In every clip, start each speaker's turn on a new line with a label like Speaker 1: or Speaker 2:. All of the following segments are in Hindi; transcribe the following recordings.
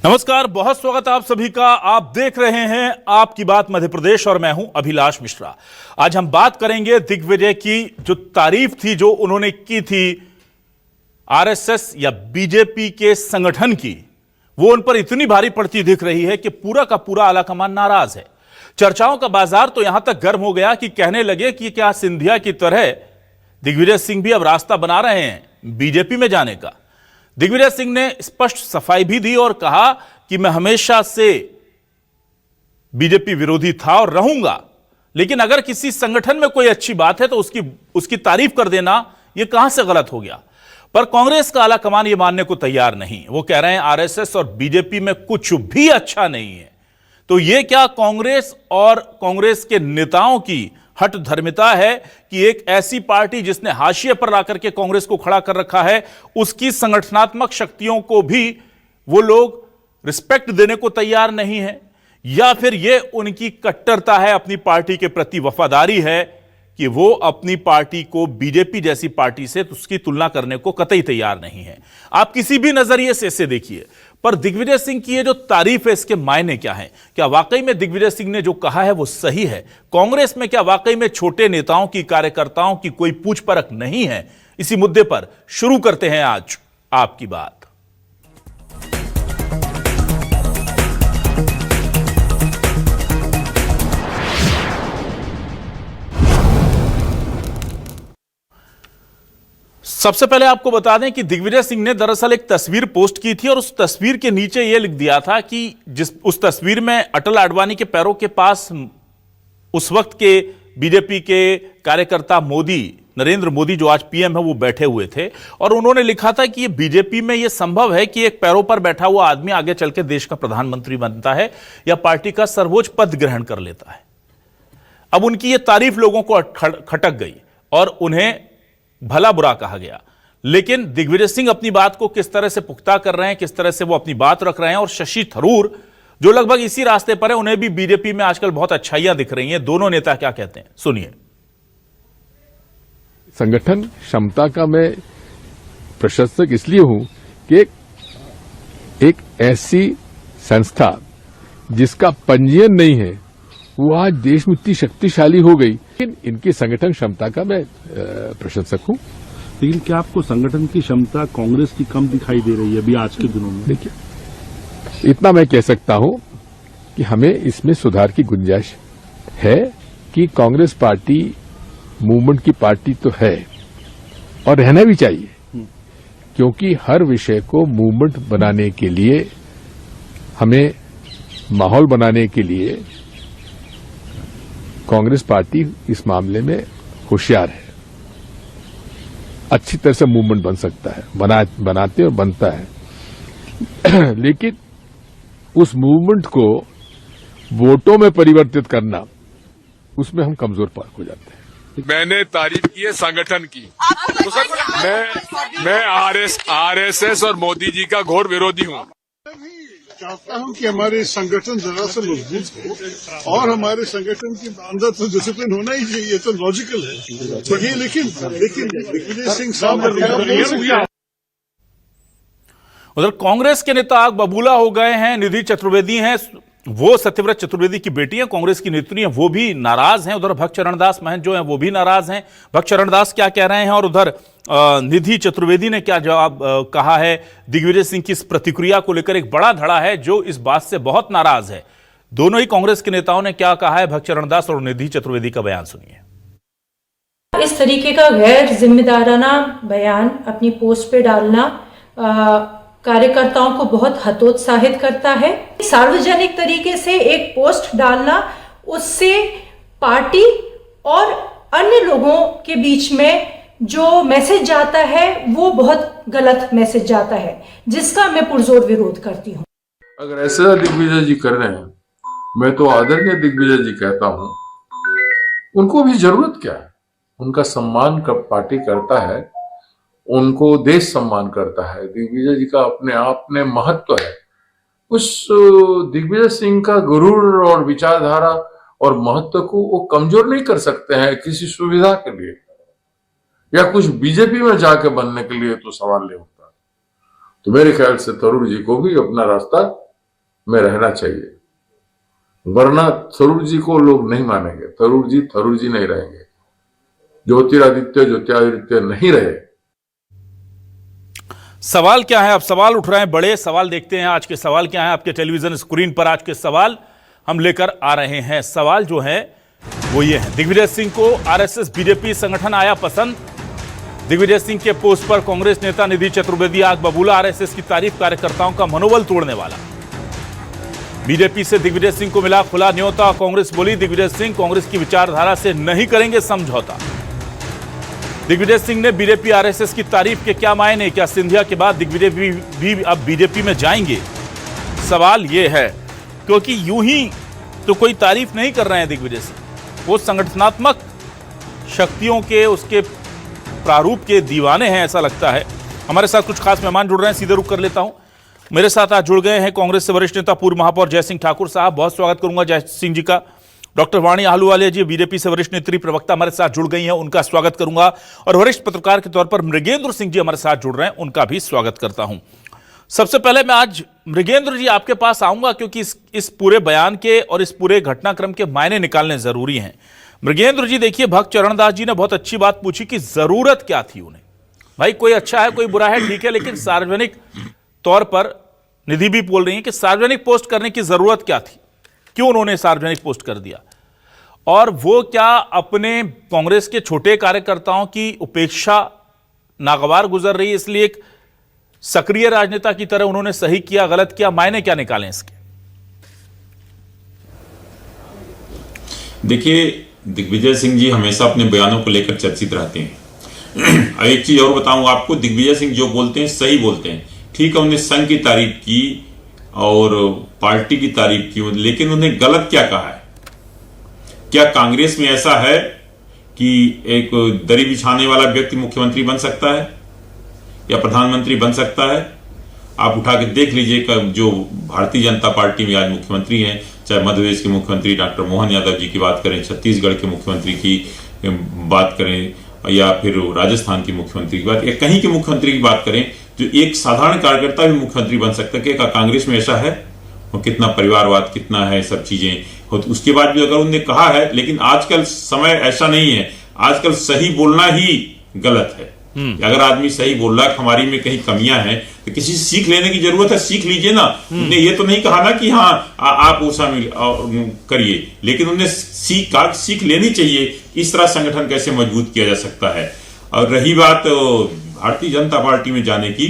Speaker 1: नमस्कार, बहुत स्वागत आप सभी का। आप देख रहे हैं आपकी बात मध्य प्रदेश और मैं हूं अभिलाष मिश्रा। आज हम बात करेंगे दिग्विजय की जो तारीफ थी जो उन्होंने की थी आरएसएस या बीजेपी के संगठन की, वो उन पर इतनी भारी पड़ती दिख रही है कि पूरा का पूरा आलाकमान नाराज है। चर्चाओं का बाजार तो यहां तक गर्म हो गया कि कहने लगे कि क्या सिंधिया की तरह दिग्विजय सिंह भी अब रास्ता बना रहे हैं बीजेपी में जाने का। दिग्विजय सिंह ने स्पष्ट सफाई भी दी और कहा कि मैं हमेशा से बीजेपी विरोधी था और रहूंगा, लेकिन अगर किसी संगठन में कोई अच्छी बात है तो उसकी तारीफ कर देना यह कहां से गलत हो गया। पर कांग्रेस का आलाकमान यह मानने को तैयार नहीं। वो कह रहे हैं आरएसएस और बीजेपी में कुछ भी अच्छा नहीं है। तो यह क्या कांग्रेस और कांग्रेस के नेताओं की हट धर्मिता है कि एक ऐसी पार्टी जिसने हाशिए पर लाकर के कांग्रेस को खड़ा कर रखा है, उसकी संगठनात्मक शक्तियों को भी वो लोग रिस्पेक्ट देने को तैयार नहीं है, या फिर यह उनकी कट्टरता है, अपनी पार्टी के प्रति वफादारी है कि वो अपनी पार्टी को बीजेपी जैसी पार्टी से उसकी तुलना करने को कतई तैयार नहीं है। आप किसी भी नजरिए से इसे देखिए, पर दिग्विजय सिंह की ये जो तारीफ है इसके मायने क्या है? क्या वाकई में दिग्विजय सिंह ने जो कहा है वो सही है? कांग्रेस में क्या वाकई में छोटे नेताओं की, कार्यकर्ताओं की कोई पूछ परख नहीं है? इसी मुद्दे पर शुरू करते हैं आज आपकी बात। सबसे पहले आपको बता दें कि दिग्विजय सिंह ने दरअसल एक तस्वीर पोस्ट की थी और उस तस्वीर के नीचे यह लिख दिया था कि उस तस्वीर में अटल आडवाणी के पैरों के पास उस वक्त के बीजेपी के कार्यकर्ता नरेंद्र मोदी जो आज पीएम है वो बैठे हुए थे, और उन्होंने लिखा था कि ये बीजेपी में यह संभव है कि एक पैरों पर बैठा हुआ आदमी आगे चल के देश का प्रधानमंत्री बनता है या पार्टी का सर्वोच्च पद ग्रहण कर लेता है। अब उनकी यह तारीफ लोगों को खटक गई और उन्हें भला बुरा कहा गया। लेकिन दिग्विजय सिंह अपनी बात को किस तरह से पुख्ता कर रहे हैं, किस तरह से वो अपनी बात रख रहे हैं, और शशि थरूर जो लगभग इसी रास्ते पर है, उन्हें भी बीजेपी में आजकल बहुत अच्छाइयां दिख रही हैं। दोनों नेता क्या कहते हैं, सुनिए।
Speaker 2: संगठन क्षमता का मैं प्रशंसक इसलिए हूं कि एक ऐसी संस्था जिसका पंजीयन नहीं है वो आज देश में इतनी शक्तिशाली हो गई, लेकिन इनकी संगठन क्षमता का मैं प्रशंसक हूं।
Speaker 3: लेकिन क्या आपको संगठन की क्षमता कांग्रेस की कम दिखाई दे रही है अभी आज के दिनों में?
Speaker 2: देखिए, इतना मैं कह सकता हूं कि हमें इसमें सुधार की गुंजाइश है कि कांग्रेस पार्टी मूवमेंट की पार्टी तो है और रहना भी चाहिए, क्योंकि हर विषय को मूवमेंट बनाने के लिए, हमें माहौल बनाने के लिए कांग्रेस पार्टी इस मामले में होशियार है। अच्छी तरह से मूवमेंट बन सकता है, बनाते और बनता है, लेकिन उस मूवमेंट को वोटों में परिवर्तित करना, उसमें हम कमजोर हो जाते हैं।
Speaker 4: मैंने तारीफ की है संगठन की। मैं आरएसएस और मोदी जी का घोर विरोधी हूँ।
Speaker 5: चाहता हूं कि हमारे संगठन जरा सा मजबूत हो और हमारे संगठन के अंदर तो डिसिप्लिन होना ही चाहिए, तो लॉजिकल है। तो ये लेकिन दिग्विजय सिंह साहब
Speaker 1: उधर कांग्रेस के नेता आग बबूला हो गए हैं। निधि चतुर्वेदी हैं, वो सत्यव्रत चतुर्वेदी की बेटी हैं, कांग्रेस की नेत्री हैं, वो भी नाराज हैं। उधर भक्त चरण दास महंत जो हैं वो भी नाराज हैं। भक्त चरण दास क्या कह रहे हैं और उधर निधि चतुर्वेदी ने क्या जवाब कहा है दिग्विजय सिंह की इस प्रतिक्रिया को लेकर? एक बड़ा धड़ा है जो इस बात से बहुत नाराज है। दोनों ही कांग्रेस के नेताओं ने क्या कहा है, भक्त चरण दास और निधि चतुर्वेदी का बयान सुनिए।
Speaker 6: इस तरीके का गैर जिम्मेदाराना बयान अपनी पोस्ट पे डालना कार्यकर्ताओं को बहुत हतोत्साहित करता है। सार्वजनिक तरीके से एक पोस्ट डालना, उससे पार्टी और अन्य लोगों के बीच में जो मैसेज जाता है वो बहुत गलत मैसेज जाता है, जिसका मैं पुरजोर विरोध करती हूँ।
Speaker 4: अगर ऐसा दिग्विजय जी कर रहे हैं, मैं तो आदरणीय दिग्विजय जी कहता हूँ, उनको भी जरूरत क्या है? उनका सम्मान कब पार्टी करता है, उनको देश सम्मान करता है। दिग्विजय जी का अपने आप में महत्व है। उस दिग्विजय सिंह का गुरूर और विचारधारा और महत्व को वो कमजोर नहीं कर सकते हैं किसी सुविधा के लिए या कुछ बीजेपी में जाके बनने के लिए, तो सवाल नहीं उठता। तो मेरे ख्याल से थरूर जी को भी अपना रास्ता में रहना चाहिए, वरना थरूर जी को लोग नहीं मानेंगे। थरूर जी नहीं रहेंगे, ज्योतिरादित्य नहीं रहे।
Speaker 1: सवाल क्या है? अब सवाल उठ रहे हैं बड़े सवाल। देखते हैं आज के सवाल क्या है। आपके टेलीविजन स्क्रीन पर आज के सवाल हम लेकर आ रहे हैं। सवाल जो है वो ये है, दिग्विजय सिंह को आरएसएस बीजेपी संगठन आया पसंद। दिग्विजय सिंह के पोस्ट पर कांग्रेस नेता निधि चतुर्वेदी आग बबूला। आरएसएस की तारीफ, कार्यकर्ताओं का मनोबल तोड़ने वाला। बीजेपी से दिग्विजय सिंह को मिला खुला न्योता। कांग्रेस बोली दिग्विजय सिंह कांग्रेस की विचारधारा से नहीं करेंगे समझौता। दिग्विजय सिंह ने बीजेपी आरएसएस की तारीफ के क्या मायने? क्या सिंधिया के बाद दिग्विजय भी अब बीजेपी में जाएंगे? सवाल यह है, क्योंकि यूं ही तो कोई तारीफ नहीं कर रहे हैं दिग्विजय सिंह। वो संगठनात्मक शक्तियों के, उसके प्रारूप के दीवाने हैं ऐसा लगता है। हमारे साथ कुछ खास मेहमान जुड़ रहे हैं, सीधे रुक कर लेता हूं। मेरे साथ आज जुड़ गए हैं कांग्रेस से वरिष्ठ नेता पूर्व महापौर जयसिंह ठाकुर साहब, बहुत स्वागत करूंगा जयसिंह जी का। डॉक्टर वाणी आहलूवालिया जी बीजेपी से वरिष्ठ नेत्री प्रवक्ता हमारे साथ जुड़ गई हैं, उनका स्वागत करूंगा। और वरिष्ठ पत्रकार के तौर पर मृगेंद्र सिंह जी हमारे साथ जुड़ रहे हैं, उनका भी स्वागत करता हूं। सबसे पहले मैं आज मृगेंद्र जी आपके पास आऊंगा, क्योंकि इस पूरे बयान के और इस पूरे घटनाक्रम के मायने निकालने जरूरी हैं। मृगेंद्र जी देखिए, भक्त चरण दास जी ने बहुत अच्छी बात पूछी कि जरूरत क्या थी उन्हें। भाई कोई अच्छा है कोई बुरा है ठीक है, लेकिन सार्वजनिक तौर पर निधि भी बोल रही है कि सार्वजनिक पोस्ट करने की जरूरत क्या थी, क्यों उन्होंने सार्वजनिक पोस्ट कर दिया, और वो क्या अपने कांग्रेस के छोटे कार्यकर्ताओं की उपेक्षा नागवार गुजर रही है, इसलिए एक सक्रिय राजनेता की तरह उन्होंने सही किया गलत किया, मायने क्या निकालें इसके?
Speaker 7: देखिए, दिग्विजय सिंह जी हमेशा अपने बयानों को लेकर चर्चित रहते हैं। एक चीज और बताऊं आपको, दिग्विजय सिंह जो बोलते हैं सही बोलते हैं। ठीक है, उन्होंने संघ की तारीफ की और पार्टी की तारीफ की, लेकिन उन्हें गलत क्या कहा है? क्या कांग्रेस में ऐसा है कि एक दरी बिछाने वाला व्यक्ति मुख्यमंत्री बन सकता है या प्रधानमंत्री बन सकता है? आप उठा के देख लीजिए, जो भारतीय जनता पार्टी में आज मुख्यमंत्री हैं, चाहे मध्य प्रदेश के मुख्यमंत्री डॉक्टर मोहन यादव जी की बात करें, छत्तीसगढ़ के मुख्यमंत्री की बात करें, या फिर राजस्थान की मुख्यमंत्री की बात, या कहीं के मुख्यमंत्री की बात करें, जो एक साधारण कार्यकर्ता भी मुख्यमंत्री बन सकता है। क्या कांग्रेस में ऐसा है? और कितना परिवारवाद कितना है, सब चीजें। उसके बाद भी अगर उन्होंने कहा है, लेकिन आजकल समय ऐसा नहीं है, आजकल सही बोलना ही गलत है। अगर आदमी सही बोल रहा है हमारी में कहीं कमियां हैं तो किसी से सीख लेने की जरूरत है, सीख लीजिए ना। उन्होंने ये तो नहीं कहा ना कि हाँ आप वो शामिल करिए, लेकिन उन्हें सीख लेनी चाहिए इस तरह संगठन कैसे मजबूत किया जा सकता है। और रही बात भारतीय जनता पार्टी में जाने की,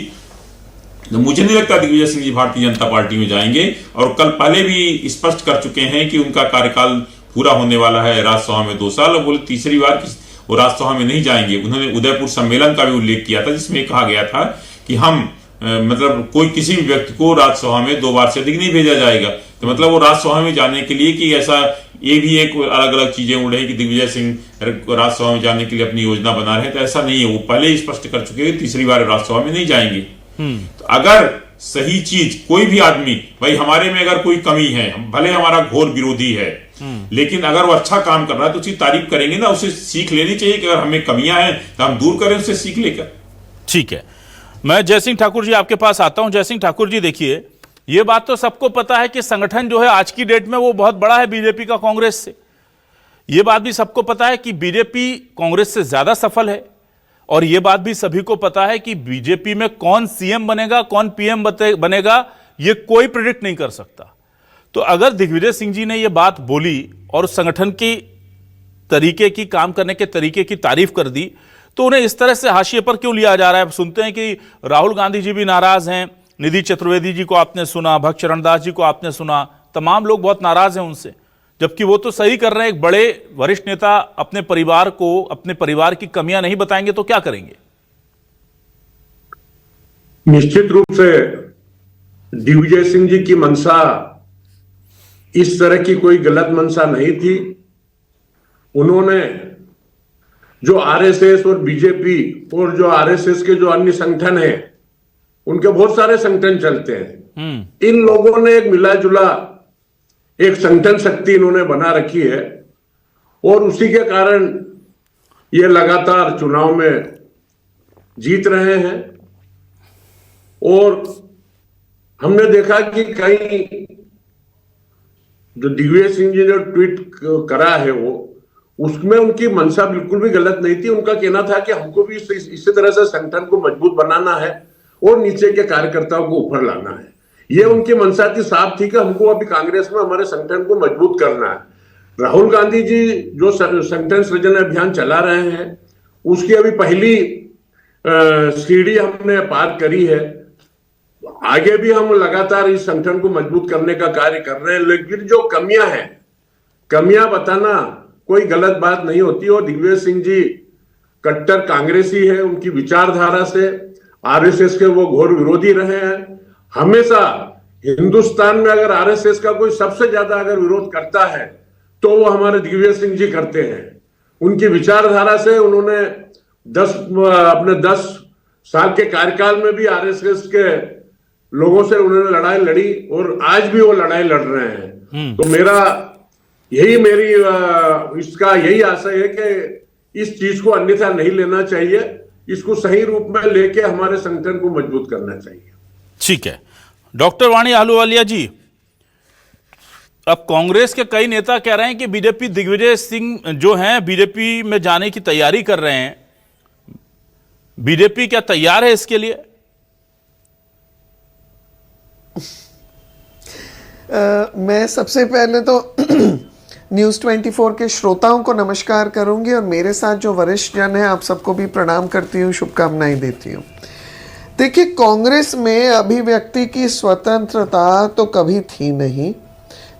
Speaker 7: तो मुझे नहीं लगता दिग्विजय सिंह जी भारतीय जनता पार्टी में जाएंगे, और कल पहले भी स्पष्ट कर चुके हैं कि उनका कार्यकाल पूरा होने वाला है राज्यसभा में 2 साल, और बोले तीसरी बार वो राज्यसभा में नहीं जाएंगे। उन्होंने उदयपुर सम्मेलन का भी उल्लेख किया था, जिसमें कहा गया था कि हम मतलब कोई किसी भी व्यक्ति को राज्यसभा में 2 बार से अधिक नहीं भेजा जाएगा। तो मतलब वो राज्यसभा में जाने के लिए कि ऐसा ये भी एक अलग अलग चीजें उड़ रही कि दिग्विजय सिंह राज्यसभा में जाने के लिए अपनी योजना बना रहे हैं, तो ऐसा नहीं है। वो पहले ही स्पष्ट कर चुके हैं तीसरी बार राज्यसभा में नहीं जाएंगे। तो अगर सही चीज कोई भी आदमी, भाई हमारे में अगर कोई कमी है, भले हमारा घोर विरोधी है, लेकिन अगर वो अच्छा काम कर रहा है तो उसकी तारीफ करेंगे ना, उसे सीख लेनी चाहिए कि अगर हमें कमियां हैं तो हम दूर करें उससे सीख लेकर।
Speaker 1: ठीक है, मैं जयसिंह ठाकुर जी आपके पास आता हूं। जयसिंह ठाकुर जी देखिए, ये बात तो सबको पता है कि संगठन जो है आज की डेट में वो बहुत बड़ा है बीजेपी का कांग्रेस से। ये बात भी सबको पता है कि बीजेपी कांग्रेस से ज्यादा सफल है, और यह बात भी सभी को पता है कि बीजेपी में कौन सीएम बनेगा कौन पीएम बनेगा ये कोई प्रेडिक्ट नहीं कर सकता। तो अगर दिग्विजय सिंह जी ने यह बात बोली और संगठन की तरीके की काम करने के तरीके की तारीफ कर दी, तो उन्हें इस तरह से हाशिए पर क्यों लिया जा रहा है? सुनते हैं कि राहुल गांधी जी भी नाराज हैं, निधि चतुर्वेदी जी को आपने सुना, भक्त चरण दास जी को आपने सुना, तमाम लोग बहुत नाराज हैं उनसे, जबकि वो तो सही कर रहे हैं। एक बड़े वरिष्ठ नेता अपने परिवार को, अपने परिवार की कमियां नहीं बताएंगे तो क्या करेंगे?
Speaker 8: निश्चित रूप से दिग्विजय सिंह जी की मंशा इस तरह की कोई गलत मंशा नहीं थी। उन्होंने जो आरएसएस और बीजेपी और जो आरएसएस के जो अन्य संगठन हैं, उनके बहुत सारे संगठन चलते हैं, इन लोगों ने एक मिला जुला एक संगठन शक्ति इन्होंने बना रखी है, और उसी के कारण ये लगातार चुनाव में जीत रहे हैं। और हमने देखा कि कई जो दिग्विजय सिंह जी ने ट्वीट करा है वो, उसमें उनकी मंशा बिल्कुल भी गलत नहीं थी। उनका कहना था कि हमको भी इसी तरह से संगठन को मजबूत बनाना है और नीचे के कार्यकर्ताओं को ऊपर लाना है। ये उनकी मंशा थी, साफ थी कि हमको अभी कांग्रेस में हमारे संगठन को मजबूत करना है। राहुल गांधी जी जो संगठन सृजन अभियान चला रहे हैं, उसकी अभी पहली सीढ़ी हमने पार करी है। आगे भी हम लगातार इस संगठन को मजबूत करने का कार्य कर रहे हैं, लेकिन जो कमियां हैं, कमियां बताना कोई गलत बात नहीं होती। और दिग्विजय सिंह जी कट्टर कांग्रेसी है, उनकी विचारधारा से आरएसएस के वो घोर विरोधी रहे हैं। हमेशा हिंदुस्तान में अगर आरएसएस का कोई सबसे ज्यादा अगर विरोध करता है तो वो हमारे दिग्विजय सिंह जी करते हैं। उनकी विचारधारा से उन्होंने अपने 10 साल के कार्यकाल में भी आरएसएस के लोगों से उन्होंने लड़ाई लड़ी और आज भी वो लड़ाई लड़ रहे हैं। तो इसका यही आशय है कि इस चीज को अन्यथा नहीं लेना चाहिए, इसको सही रूप में लेके हमारे संगठन को मजबूत करना चाहिए।
Speaker 1: ठीक है। डॉक्टर वाणी आहलूवालिया जी, अब कांग्रेस के कई नेता कह रहे हैं कि बीजेपी दिग्विजय सिंह जो हैं बीजेपी में जाने की तैयारी कर रहे हैं। बीजेपी क्या तैयार है इसके लिए?
Speaker 9: मैं सबसे पहले तो न्यूज़ 24 के श्रोताओं को नमस्कार करूंगी और मेरे साथ जो वरिष्ठ जन हैं आप सबको भी प्रणाम करती हूँ, शुभकामनाएं देती हूँ। देखिए, कांग्रेस में अभिव्यक्ति की स्वतंत्रता तो कभी थी नहीं।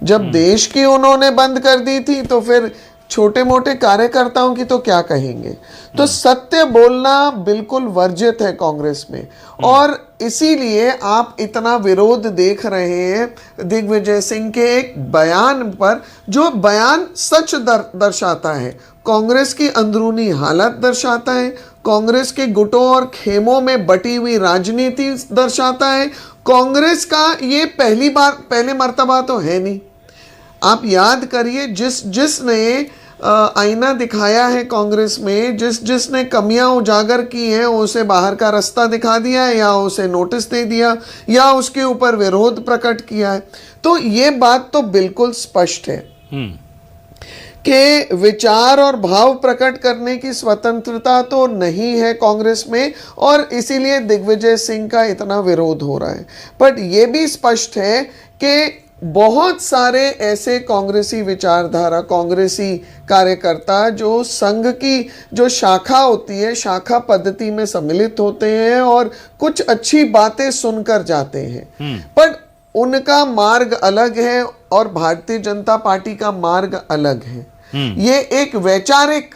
Speaker 9: जब देश की उन्होंने बंद कर दी थी तो फिर छोटे मोटे कार्यकर्ताओं की तो क्या कहेंगे। तो सत्य बोलना बिल्कुल वर्जित है कांग्रेस में, और इसीलिए आप इतना विरोध देख रहे हैं दिग्विजय सिंह के एक बयान पर, जो बयान सच दर्शाता है, कांग्रेस की अंदरूनी हालत दर्शाता है, कांग्रेस के गुटों और खेमों में बटी हुई राजनीति दर्शाता है। कांग्रेस का ये पहले मर्तबा तो है नहीं। आप याद करिए, जिसने आईना दिखाया है कांग्रेस में, जिसने कमियां उजागर की हैं, उसे बाहर का रास्ता दिखा दिया है, या उसे नोटिस दे दिया, या उसके ऊपर विरोध प्रकट किया है। तो ये बात तो बिल्कुल स्पष्ट है कि विचार और भाव प्रकट करने की स्वतंत्रता तो नहीं है कांग्रेस में, और इसीलिए दिग्विजय सिंह का इतना विरोध हो रहा है। बट ये भी स्पष्ट है कि बहुत सारे ऐसे कांग्रेसी विचारधारा, कांग्रेसी कार्यकर्ता जो संघ की जो शाखा होती है, शाखा पद्धति में सम्मिलित होते हैं और कुछ अच्छी बातें सुनकर जाते हैं, पर उनका मार्ग अलग है और भारतीय जनता पार्टी का मार्ग अलग है। ये एक वैचारिक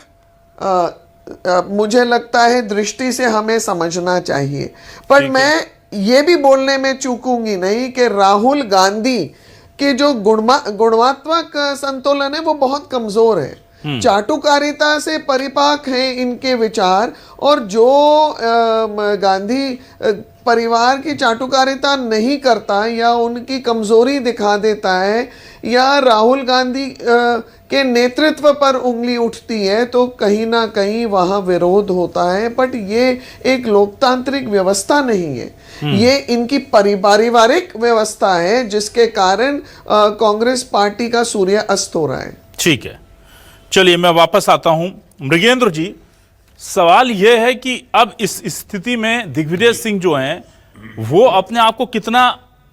Speaker 9: मुझे लगता है दृष्टि से हमें समझना चाहिए। पर मैं ये भी बोलने में चूकूंगी नहीं कि राहुल गांधी के जो गुणात्मक संतुलन है वो बहुत कमजोर है। चाटुकारिता से परिपाक हैं इनके विचार, और जो गांधी परिवार की चाटुकारिता नहीं करता या उनकी कमजोरी दिखा देता है, या राहुल गांधी के नेतृत्व पर उंगली उठती है, तो कहीं ना कहीं वहां विरोध होता है। बट ये एक लोकतांत्रिक व्यवस्था नहीं है, ये इनकी पारिवारिक व्यवस्था है, जिसके कारण कांग्रेस पार्टी का सूर्य अस्त हो रहा है।
Speaker 1: ठीक है, चलिए मैं वापस आता हूं। मृगेंद्र जी, सवाल यह है कि अब इस स्थिति में दिग्विजय सिंह जो हैं वो अपने आप को कितना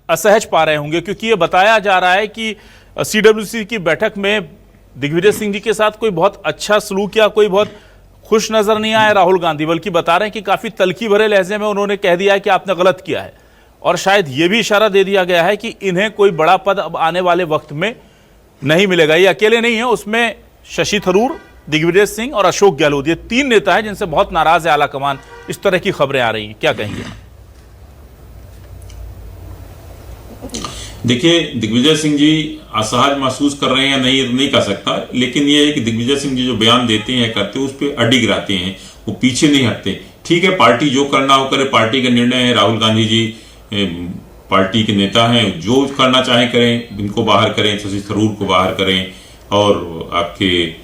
Speaker 1: असहज पा रहे होंगे, क्योंकि ये बताया जा रहा है कि सीडब्ल्यूसी की बैठक में दिग्विजय सिंह जी के साथ कोई बहुत अच्छा सलूक या कोई बहुत खुश नजर नहीं आया राहुल गांधी, बल्कि बता रहे हैं कि काफी तल्खी भरे लहजे में उन्होंने कह दिया है कि आपने गलत किया है, और शायद यह भी इशारा दे दिया गया है कि इन्हें कोई बड़ा पद अब आने वाले वक्त में नहीं मिलेगा। ये अकेले नहीं है, उसमें शशि थरूर, दिग्विजय सिंह और अशोक गहलोत, ये 3 नेता हैं जिनसे बहुत नाराज है आलाकमान। इस तरह की खबरें आ रही हैं, क्या कहेंगे?
Speaker 7: देखिए, दिग्विजय सिंह जी असहज महसूस कर रहे हैं या नहीं, ये तो नहीं कह सकता, लेकिन ये है कि दिग्विजय सिंह जी जो बयान देते हैं, करते हैं, उस पर अडिग रहते हैं, वो पीछे नहीं हटते। ठीक है, पार्टी जो करना हो करे, पार्टी का निर्णय है। राहुल गांधी जी पार्टी के नेता हैं, जो करना चाहे करें, इनको बाहर करें, शशि थरूर को बाहर करें, और आपके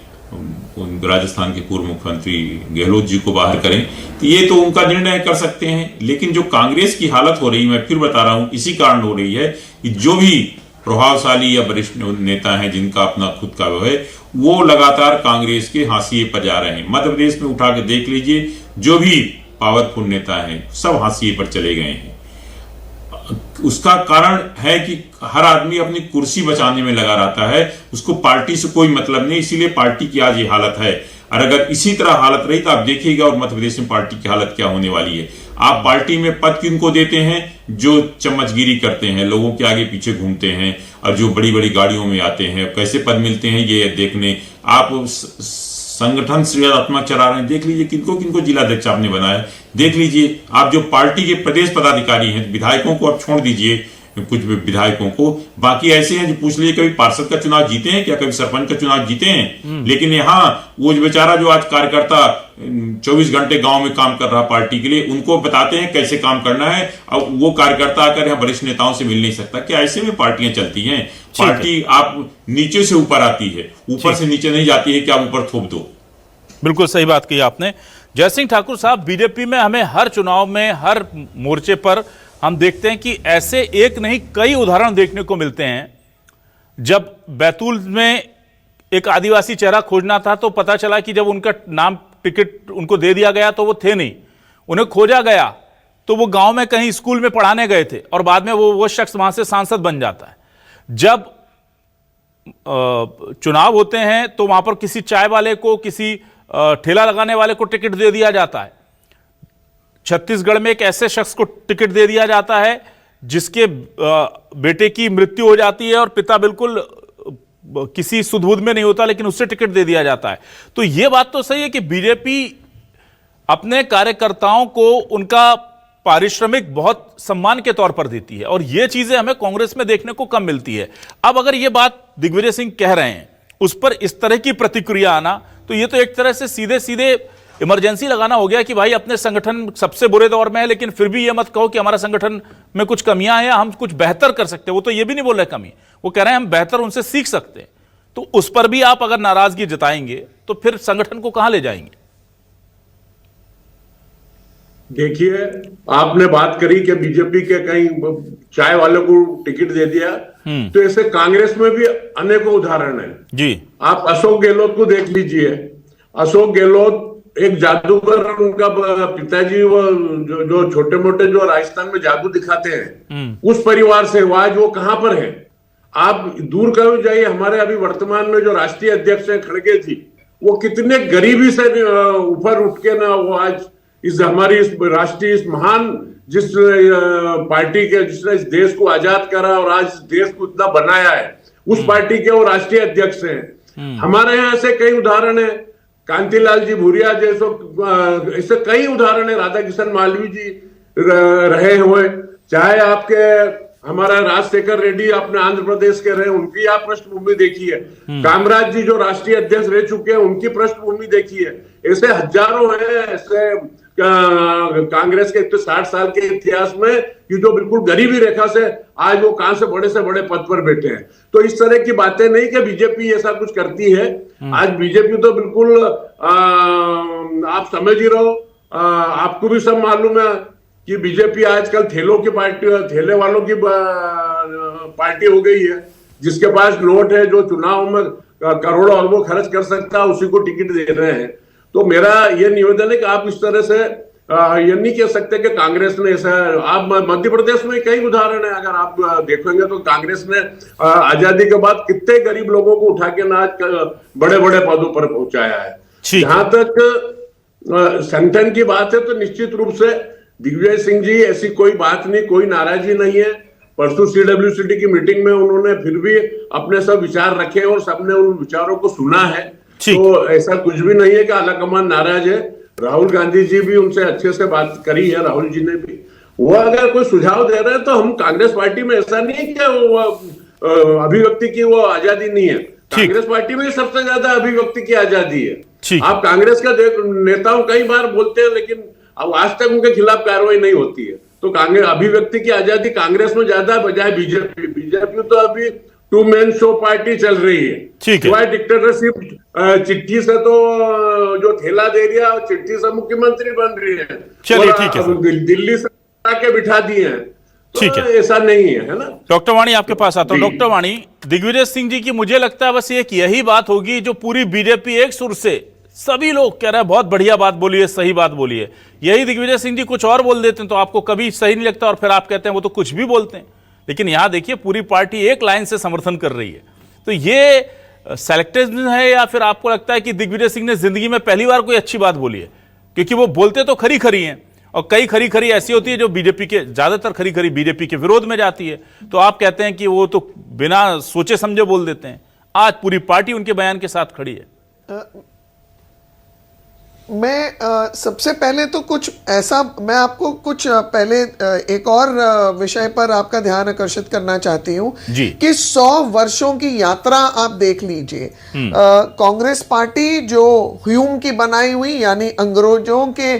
Speaker 7: राजस्थान के पूर्व मुख्यमंत्री गहलोत जी को बाहर करें, तो ये तो उनका निर्णय कर सकते हैं। लेकिन जो कांग्रेस की हालत हो रही है, मैं फिर बता रहा हूं, इसी कारण हो रही है कि जो भी प्रभावशाली या वरिष्ठ नेता हैं जिनका अपना खुद का वो है, वो लगातार कांग्रेस के हाशिए पर जा रहे हैं। मध्य प्रदेश में उठा के देख लीजिए, जो भी पावरफुल नेता हैं सब हाशिए पर चले गए हैं। उसका कारण है कि हर आदमी अपनी कुर्सी बचाने में लगा रहता है, उसको पार्टी से कोई मतलब नहीं, इसीलिए पार्टी की आज ये हालत है। और अगर इसी तरह हालत रही तो आप देखिएगा और मध्य प्रदेश में पार्टी की हालत क्या होने वाली है। आप पार्टी में पद किनको देते हैं? जो चम्मचगिरी करते हैं, लोगों के आगे पीछे घूमते हैं और जो बड़ी बड़ी गाड़ियों में आते हैं। कैसे पद मिलते हैं ये देखने, आप संगठन सृजनात्मक चला रहे हैं, देख लीजिए किनको किनको जिलाध्यक्ष आपने बनाया, देख लीजिए। आप जो पार्टी के प्रदेश पदाधिकारी हैं, विधायकों को आप छोड़ दीजिए, कुछ विधायकों को, बाकी ऐसे हैं जो पूछ लीजिए कभी पार्षद का चुनाव जीते हैं क्या, कभी सरपंच का चुनाव जीते हैं। लेकिन यहाँ वो बेचारा जो आज कार्यकर्ता 24 घंटे गांव में काम कर रहा पार्टी के लिए, उनको बताते हैं कैसे काम करना है, और वो कार्यकर्ता आकर यहाँ वरिष्ठ नेताओं से मिल नहीं सकता। क्या ऐसे में पार्टियां चलती हैं? पार्टी आप नीचे से ऊपर आती है, ऊपर से नीचे नहीं जाती है कि आप ऊपर थोप दो।
Speaker 1: बिल्कुल सही बात कही आपने। जयसिंह ठाकुर साहब, बीजेपी में हमें हर चुनाव में, हर मोर्चे पर हम देखते हैं कि ऐसे एक नहीं कई उदाहरण देखने को मिलते हैं। जब बैतूल में एक आदिवासी चेहरा खोजना था तो पता चला कि जब उनका नाम टिकट उनको दे दिया गया तो वो थे नहीं, उन्हें खोजा गया तो वो गांव में कहीं स्कूल में पढ़ाने गए थे और बाद में वो शख्स वहां से सांसद बन जाता है। जब चुनाव होते हैं तो वहां पर किसी चाय वाले को, किसी ठेला लगाने वाले को टिकट दे दिया जाता है। छत्तीसगढ़ में एक ऐसे शख्स को टिकट दे दिया जाता है जिसके बेटे की मृत्यु हो जाती है और पिता बिल्कुल किसी सुध-बुध में नहीं होता, लेकिन उससे टिकट दे दिया जाता है। तो यह बात तो सही है कि बीजेपी अपने कार्यकर्ताओं को उनका पारिश्रमिक बहुत सम्मान के तौर पर देती है और यह चीजें हमें कांग्रेस में देखने को कम मिलती है। अब अगर यह बात दिग्विजय सिंह कह रहे हैं, उस पर इस तरह की प्रतिक्रिया आना, तो यह तो एक तरह से सीधे सीधे इमरजेंसी लगाना हो गया कि भाई अपने संगठन सबसे बुरे दौर में है, लेकिन फिर भी यह मत कहो कि हमारा संगठन में कुछ कमियां हैं, हम कुछ बेहतर कर सकते हैं। वो तो ये भी नहीं बोल रहे कमी, वो कह रहे हैं हम बेहतर उनसे सीख सकते हैं। तो उस पर भी आप अगर नाराजगी जताएंगे तो फिर संगठन को कहां ले जाएंगे?
Speaker 8: देखिए, आपने बात करी कि बीजेपी के कहीं चाय वालों को टिकट दे दिया, तो ऐसे कांग्रेस में भी अनेकों उदाहरण है
Speaker 1: जी।
Speaker 8: आप अशोक गहलोत को देख लीजिए। अशोक गहलोत एक जादूगर, उनका पिताजी वो जो छोटे मोटे जो राजस्थान में जादू दिखाते हैं, उस परिवार से वो आज वो कहां पर है? आप दूर करो जाइए, हमारे अभी वर्तमान में जो राष्ट्रीय अध्यक्ष है खड़गे जी, वो कितने गरीबी से ऊपर उठ के ना वो आज इस हमारी इस राष्ट्रीय इस महान जिस पार्टी के जिसने इस देश को आजाद करा और आज इस देश को इतना बनाया है, उस पार्टी के वो राष्ट्रीय अध्यक्ष हैं। हमारे यहाँ ऐसे कई उदाहरण है, कांतिलाल जी भूरिया जैसे ऐसे कई उदाहरण है, राधा किशन मालवीय जी रहे हुए, चाहे आपके हमारा राजशेखर रेड्डी अपने आंध्र प्रदेश के रहे, उनकी आप पृष्ठभूमि देखिए। कामराज जी जो राष्ट्रीय अध्यक्ष रह चुके हैं, उनकी पृष्ठभूमि देखिए। ऐसे हजारों हैं ऐसे कांग्रेस के 60 साल के इतिहास में कि जो बिल्कुल गरीबी रेखा से आज वो कहां से बड़े पद पर बैठे हैं। तो इस तरह की बातें नहीं कि बीजेपी ऐसा कुछ करती है। आज बीजेपी तो बिल्कुल आप समझ ही रहो, आपको भी सब मालूम है कि बीजेपी आजकल ठेले वालों की पार्टी हो गई है। जिसके पास नोट है, जो चुनाव में करोड़ों अरबों खर्च कर सकता है, उसी को टिकट दे रहे हैं। तो मेरा यह निवेदन है कि आप इस तरह से ये नहीं कह सकते कि कांग्रेस ने ऐसा, आप मध्य प्रदेश में कई उदाहरण है, अगर आप देखेंगे तो कांग्रेस ने आजादी के बाद कितने गरीब लोगों को उठा के आज बड़े बड़े पदों पर पहुंचाया है। जहां तक संगठन की बात है तो निश्चित रूप से दिग्विजय सिंह जी ऐसी कोई बात नहीं, कोई नाराजगी नहीं है। परसों CWCT की मीटिंग में उन्होंने फिर भी अपने सब विचार रखे और सबने उन विचारों को सुना है। तो ऐसा कुछ भी नहीं है कि आलाकमान नाराज है। राहुल गांधी जी भी उनसे अच्छे से बात करी है, राहुल जी ने भी। वो अगर कोई सुझाव दे रहे हैं तो हम कांग्रेस पार्टी में ऐसा नहीं है कि वो अभिव्यक्ति की वो आजादी नहीं है। कांग्रेस पार्टी में सबसे ज्यादा अभिव्यक्ति की आजादी है। आप कांग्रेस का नेताओं कई बार बोलते हैं, लेकिन अब आज तक उनके खिलाफ कार्रवाई नहीं होती है। तो कांग्रेस अभिव्यक्ति की आजादी कांग्रेस में ज्यादा बजाय बीजेपी तो अभी 2 मैन शो पार्टी चल रही है। सिवाय डिक्टेटरशिप चिट्ठी से तो जो ठेला दे दिया, चिट्ठी से मुख्यमंत्री बन रही है।
Speaker 1: चलिए ठीक है,
Speaker 8: दिल्ली से आके बिठा दिए हैं।
Speaker 1: ठीक है,
Speaker 8: ऐसा नहीं है ना।
Speaker 1: डॉक्टर वाणी आपके पास आता हूं। डॉक्टर वाणी, दिग्विजय सिंह जी की मुझे लगता है बस एक यही बात होगी जो पूरी बीजेपी एक सुर से सभी लोग कह रहे हैं बहुत बढ़िया बात बोली है, सही बात बोली है। यही दिग्विजय सिंह जी कुछ और बोल देते हैं तो आपको कभी सही नहीं लगता और फिर आप कहते हैं वो तो कुछ भी बोलते हैं। लेकिन यहां देखिए पूरी पार्टी एक लाइन से समर्थन कर रही है। तो ये सेलेक्टिव है या फिर आपको लगता है कि दिग्विजय सिंह ने जिंदगी में पहली बार कोई अच्छी बात बोली है? क्योंकि वो बोलते तो खरी खरी हैं और कई खरी खरी ऐसी होती है जो बीजेपी के, ज्यादातर खरी खरी बीजेपी के विरोध में जाती है। तो आप कहते हैं कि वो तो बिना सोचे समझे बोल देते हैं। आज पूरी पार्टी उनके बयान के साथ खड़ी है।
Speaker 9: मैं सबसे पहले तो कुछ ऐसा, मैं आपको कुछ पहले एक और विषय पर आपका ध्यान आकर्षित करना चाहती हूँ कि 100 वर्षों की यात्रा आप देख लीजिए। कांग्रेस पार्टी जो ह्यूम की बनाई हुई यानी अंग्रेजों के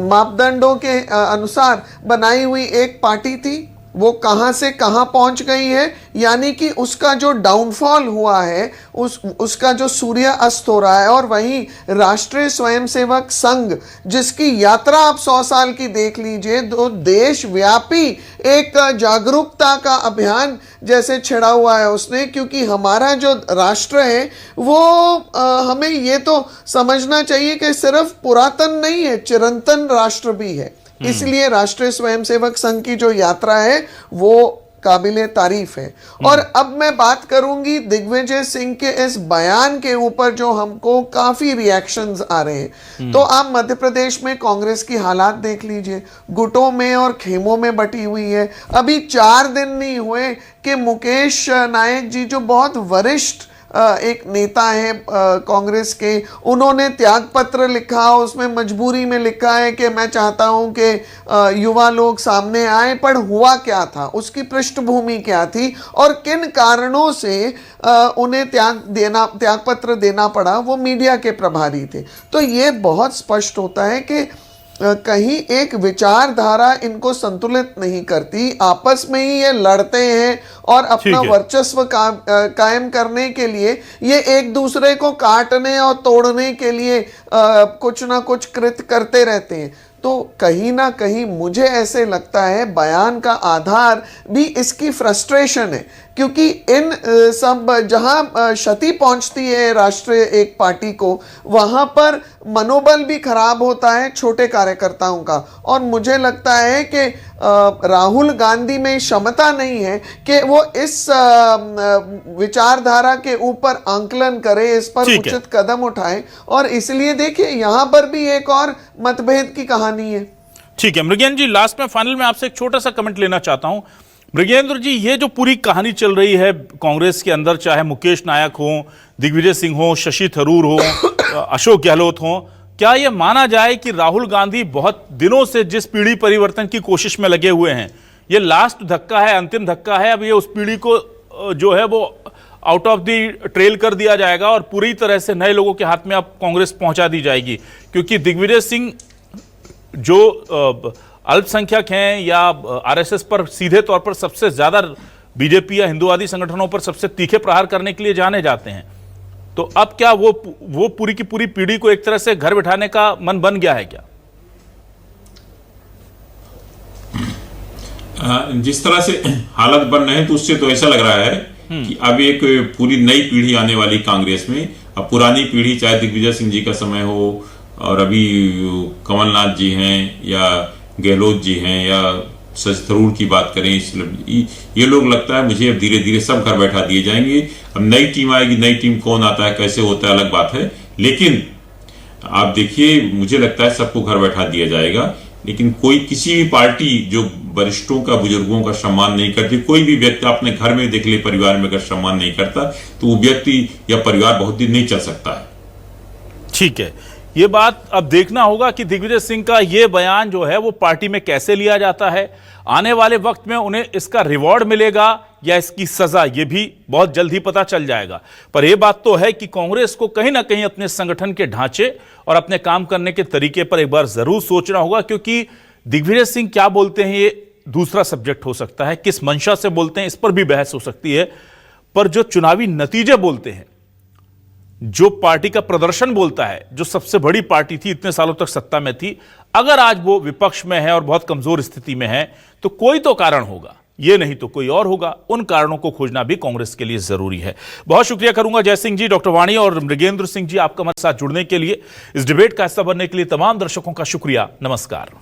Speaker 9: मापदंडों के अनुसार बनाई हुई एक पार्टी थी, वो कहां से कहां पहुंच गई है, यानी कि उसका जो डाउनफॉल हुआ है, उसका जो सूर्य अस्त हो रहा है। और वहीं राष्ट्रीय स्वयंसेवक संघ जिसकी यात्रा आप 100 साल की देख लीजिए, तो देशव्यापी एक जागरूकता का अभियान जैसे छिड़ा हुआ है उसने, क्योंकि हमारा जो राष्ट्र है वो हमें ये तो समझना चाहिए कि सिर्फ पुरातन नहीं है, चिरंतन राष्ट्र भी है। इसलिए राष्ट्रीय स्वयंसेवक संघ की जो यात्रा है वो काबिले तारीफ है। और अब मैं बात करूंगी दिग्विजय सिंह के इस बयान के ऊपर जो हमको काफी रिएक्शंस आ रहे हैं। तो आप मध्य प्रदेश में कांग्रेस की हालात देख लीजिए, गुटों में और खेमों में बटी हुई है। अभी 4 दिन नहीं हुए कि मुकेश नायक जी जो बहुत वरिष्ठ एक नेता है कांग्रेस के, उन्होंने त्याग पत्र लिखा, उसमें मजबूरी में लिखा है कि मैं चाहता हूं कि युवा लोग सामने आए। पर हुआ क्या था, उसकी पृष्ठभूमि क्या थी और किन कारणों से उन्हें त्याग पत्र देना पड़ा, वो मीडिया के प्रभारी थे। तो ये बहुत स्पष्ट होता है कि कहीं एक विचारधारा इनको संतुलित नहीं करती, आपस में ही ये लड़ते हैं और अपना वर्चस्व कायम करने के लिए ये एक दूसरे को काटने और तोड़ने के लिए कुछ ना कुछ कृत्य करते रहते हैं। तो कहीं ना कहीं मुझे ऐसे लगता है बयान का आधार भी इसकी फ्रस्ट्रेशन है, क्योंकि इन सब जहां क्षति पहुंचती है राष्ट्रीय एक पार्टी को, वहां पर मनोबल भी खराब होता है छोटे कार्यकर्ताओं का। और मुझे लगता है कि राहुल गांधी में क्षमता नहीं है कि वो इस विचारधारा के ऊपर आंकलन करे, इस पर उचित कदम उठाए। और इसलिए देखिए यहां पर भी एक और मतभेद की कहानी है।
Speaker 1: ठीक है मृगेंद्र जी, लास्ट में फाइनल में आपसे एक छोटा सा कमेंट लेना चाहता हूं। मृगेंद्र जी, ये जो पूरी कहानी चल रही है कांग्रेस के अंदर, चाहे मुकेश नायक हो, दिग्विजय सिंह हो, शशि थरूर हो, अशोक गहलोत हो, क्या यह माना जाए कि राहुल गांधी बहुत दिनों से जिस पीढ़ी परिवर्तन की कोशिश में लगे हुए हैं, ये लास्ट धक्का है, अंतिम धक्का है, अब ये उस पीढ़ी को जो है वो आउट ऑफ द ट्रेल कर दिया जाएगा और पूरी तरह से नए लोगों के हाथ में अब कांग्रेस पहुंचा दी जाएगी? क्योंकि दिग्विजय सिंह जो अल्पसंख्यक हैं या आरएसएस पर सीधे तौर पर सबसे ज्यादा बीजेपी या हिंदुवादी संगठनों पर सबसे तीखे प्रहार करने के लिए जाने जाते हैं, तो अब क्या वो पूरी की पूरी पीढ़ी को एक तरह से घर बिठाने का मन बन गया है क्या?
Speaker 7: जिस तरह से हालत बन रहे हैं तो उससे तो ऐसा लग रहा है कि अब एक पूरी नई पीढ़ी आने वाली कांग्रेस में। अब पुरानी पीढ़ी चाहे दिग्विजय सिंह जी का समय हो और अभी कमलनाथ जी हैं या गहलोत जी हैं या शशि थरूर की बात करें, ये लोग लगता है मुझे अब धीरे धीरे सब घर बैठा दिए जाएंगे। अब नई टीम आएगी, नई टीम कौन आता है कैसे होता है अलग बात है, लेकिन आप देखिए मुझे लगता है सबको घर बैठा दिया जाएगा। लेकिन कोई किसी भी पार्टी जो वरिष्ठों का, बुजुर्गों का सम्मान नहीं करती, कोई भी व्यक्ति अपने घर में देख ले परिवार में अगर सम्मान नहीं करता तो वो व्यक्ति या परिवार बहुत दिन नहीं चल सकता है।
Speaker 1: ठीक है, ये बात अब देखना होगा कि दिग्विजय सिंह का ये बयान जो है वो पार्टी में कैसे लिया जाता है। आने वाले वक्त में उन्हें इसका रिवॉर्ड मिलेगा या इसकी सजा, ये भी बहुत जल्द ही पता चल जाएगा। पर यह बात तो है कि कांग्रेस को कहीं ना कहीं अपने संगठन के ढांचे और अपने काम करने के तरीके पर एक बार जरूर सोचना होगा, क्योंकि दिग्विजय सिंह क्या बोलते हैं ये दूसरा सब्जेक्ट हो सकता है, किस मंशा से बोलते हैं इस पर भी बहस हो सकती है, पर जो चुनावी नतीजे बोलते हैं जो पार्टी का प्रदर्शन बोलता है, जो सबसे बड़ी पार्टी थी, इतने सालों तक सत्ता में थी, अगर आज वो विपक्ष में है और बहुत कमजोर स्थिति में है तो कोई तो कारण होगा, ये नहीं तो कोई और होगा। उन कारणों को खोजना भी कांग्रेस के लिए जरूरी है। बहुत शुक्रिया करूंगा जय सिंह जी, डॉक्टर वाणी और मृगेंद्र सिंह जी, आपका हमारे साथ जुड़ने के लिए, इस डिबेट का हिस्सा बनने के लिए। तमाम दर्शकों का शुक्रिया। नमस्कार।